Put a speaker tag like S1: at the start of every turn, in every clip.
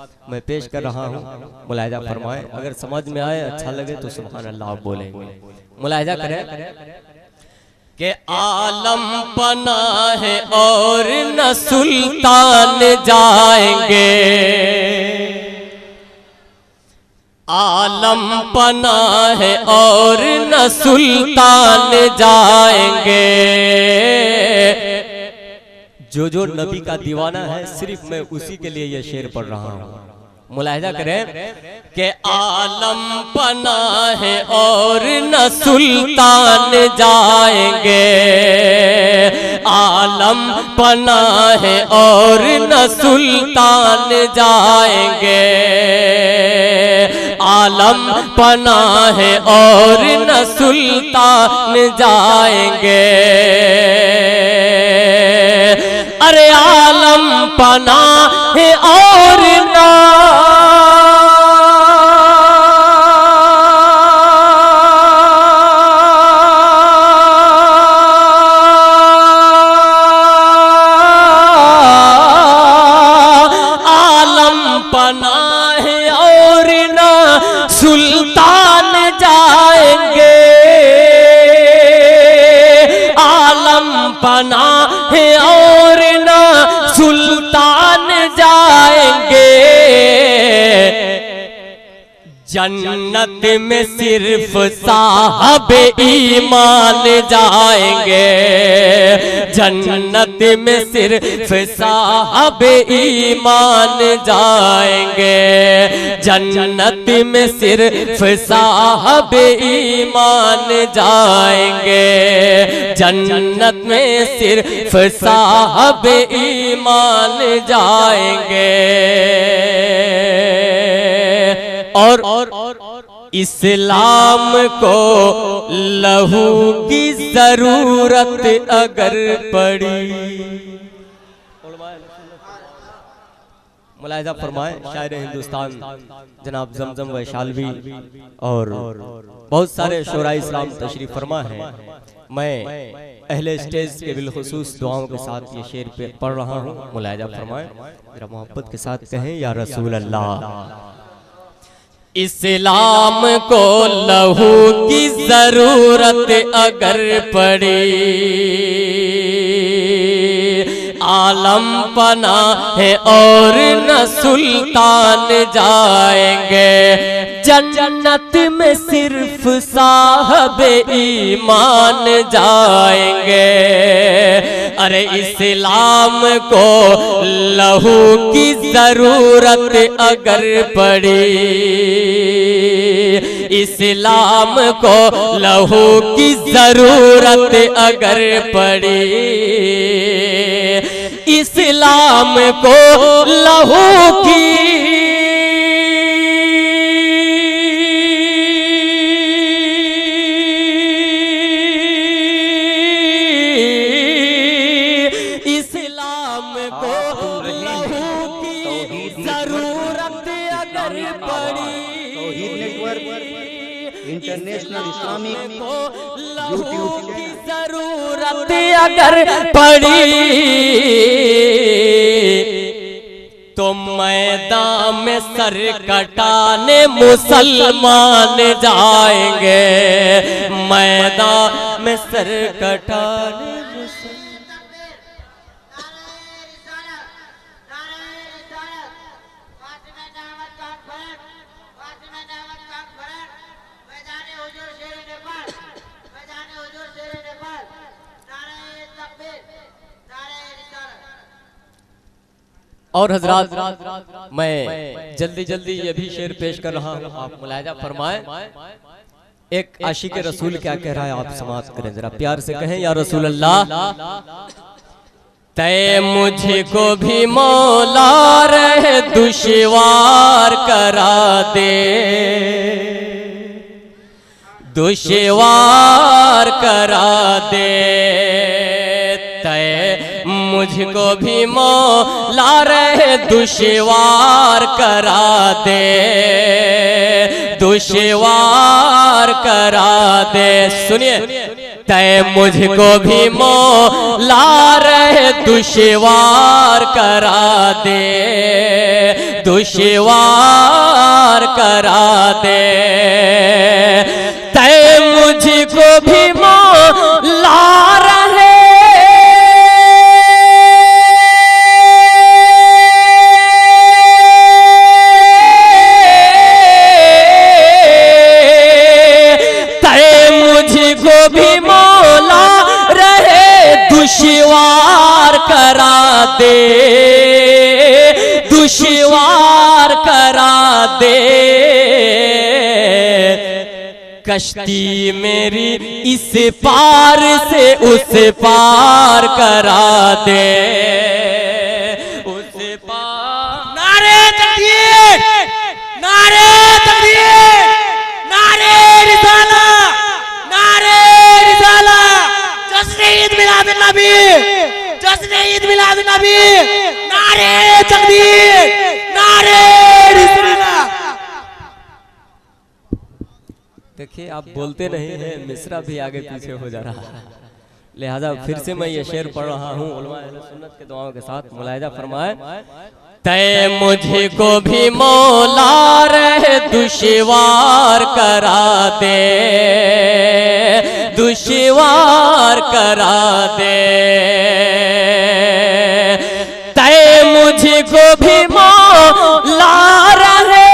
S1: मैं पेश कर रहा हूँ, मुलाहिजा फरमाएं। अगर समझ में आए, अच्छा लगे तो सुभान अल्लाह बोलेंगे। मुलाहिजा करें कि आलम पना है और न सुल्तान जाएंगे, आलम पना है और न सुल्तान जाएंगे। जो नबी का दीवाना है, सिर्फ मैं उसी के लिए ये शेर पढ़ रहा हूँ। मुलाहिजा करें कि आलम पना है और न सुल्तान जाएंगे, आलम पना है और न सुल्तान जाएंगे, आलम पना है और न सुल्तान जाएंगे। अरे आलम पना है और ना आलम पना है और ना सुल्तान जाएंगे, आलम पना है और ना सुल्तान जाएंगे। जन्नत में सिर्फ साहब ईमान जाएंगे, जन्नत में सिर्फ साहब ईमान जाएंगे, जन्नत में सिर्फ साहब ईमान जाएंगे, जन्नत में सिर्फ साहब ईमान जाएंगे। और इस्लाम को लहू की जरूरत अगर पड़ी, मुलाहिजा फरमाएं। शायर हिंदुस्तान जनाब जमजम वैशालवी और बहुत सारे शोरा इस्लाम तशरीफ फरमा है। मैं अहले स्टेज के बिलखुसूस दुआओं के साथ ये शेर पे पढ़ रहा हूँ। मुलाहिजा फरमाएं, जरा मोहब्बत के साथ कहें या रसूल अल्लाह। इस्लाम को लहू की जरूरत अगर पड़ी, आलम पना है और न सुल्तान जाएंगे, जन्नत में सिर्फ साहब ईमान जाएंगे। अरे इस्लाम को लहू की जरूरत अगर पड़ी, इस्लाम को लहू की जरूरत अगर पड़ी, इस्लाम को लहू की
S2: इंटरनेशनल इस्लामिक यूट्यूब
S1: की जरूरत अगर पड़ी, तो मैदान में सर कटाने मुसलमान जाएंगे, मैदान में सर कटाने और हजरात, मैं जल्दी जल्दी ये भी शेर पेश कर रहा हूँ, आप मुलाहिजा फरमाएं। एक आशिक रसूल क्या कह रहा है, आप समाप्त करें, जरा प्यार से कहें या रसूल अल्लाह। तय मुझको भी मौला रहे दुश्वार करा दे, दुश्वार करा दे, तय मुझको भी मौला रहे दुश्वार करा दे, दुश्वार करा दे। सुनिए, तय मुझको भी मौला रहे दुश्वार करा दे, दुश्वार करा दे। तय मुझको भी मौला रहे दुश्वार करा दे, दुश्वार करा दे। कश्ती मेरी इस पार से उस पार करा दे, उस पार।
S3: नारे तकबीर, नारे तकबीर, नारे रिसाला, नारे रिसाला। जश्न ईद मिलाद नबी, जश्न ईद मिलाद नबी। नारे तकबीर, नारे रिसाला।
S1: देखिए आप बोलते नहीं हैं, मिसरा भी आगे पीछे हो जा रहा है, लिहाजा फिर से मैं ये शेर पढ़ रहा हूँ उलमा अहले सुन्नत के दुआओं के साथ। मुलाहिजा फरमाए। तय मुझको भी मौला रहे दुश्वार करा दे, दुश्वार करा दे। तय मुझको भी मौला रहे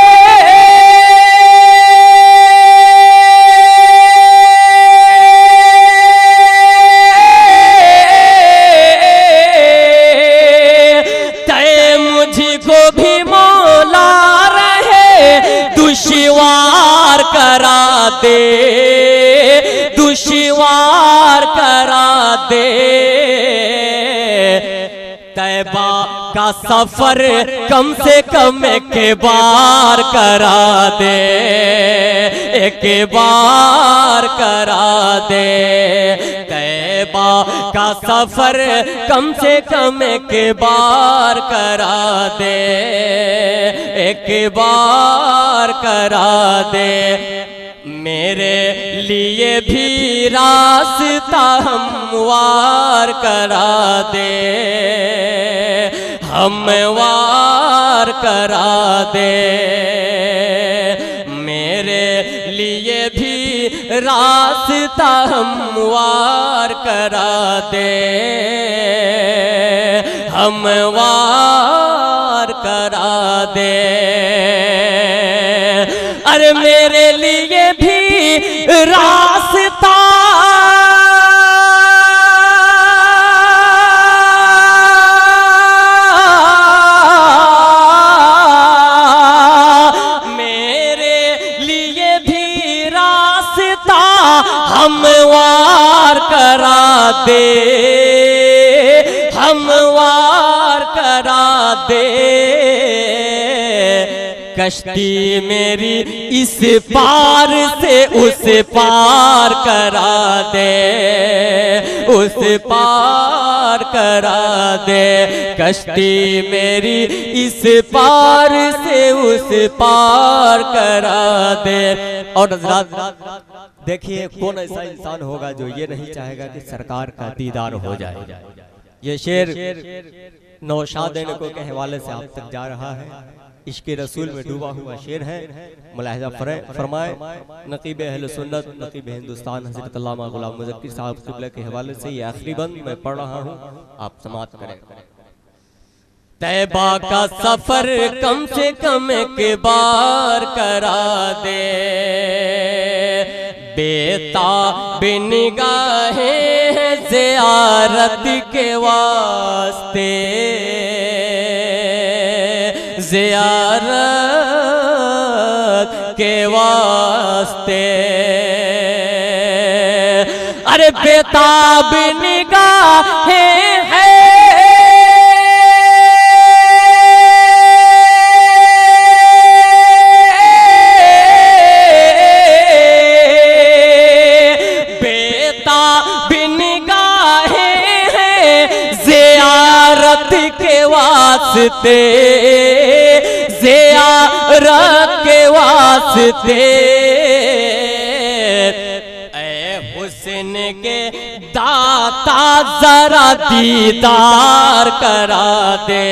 S1: दुश्वार करा दे, दुश्वार करा दे। तैबा का सफर कम से कम एक बार करा दे, एक बार करा दे। तैबा का सफर कम से कम एक बार करा दे, एक बार करा दे। मेरे लिए भी रास्ता हमवार करा दे, हमवार करा दे। मेरे लिए भी रास्ता हमवार करा दे, हमवार करा दे। अरे मेरे लिए भी रास्ता हमवार करा दे, हमवार करा दे। कश्ती मेरी इस पार से उस पार करा दे, उस पार करा दे। कश्ती मेरी इस पार से उस पार करा दे। और हज़रात देखिए कौन ऐसा इंसान होगा जो ये नहीं चाहेगा कि सरकार का दीदार हो जाए। ये शेर नौशाद को के हवाले से आप तक जा रहा है, इश्क़ रसूल में डूबा हुआ शेर है। मुलाहिजा फरमाए। नक़ीब अहले सुन्नत, नक़ीब हिंदुस्तान हज़रत अल्लामा गुलाम मुज़क्किर साहब क़िबला के हवाले से ये आखिरी बंद मैं पढ़ रहा हूँ, आप समाअत करें। तैबा का सफर कम से कम एक बार करा दे, बेताब निगाहें ज़ियारत के वास्ते, ज़ियारत के वास्ते। अरे बेताब निगाहें हैं के वास्ते, ज़ियारत के वास्ते। ऐ हुस्न के आज जरा दीदार करा दे,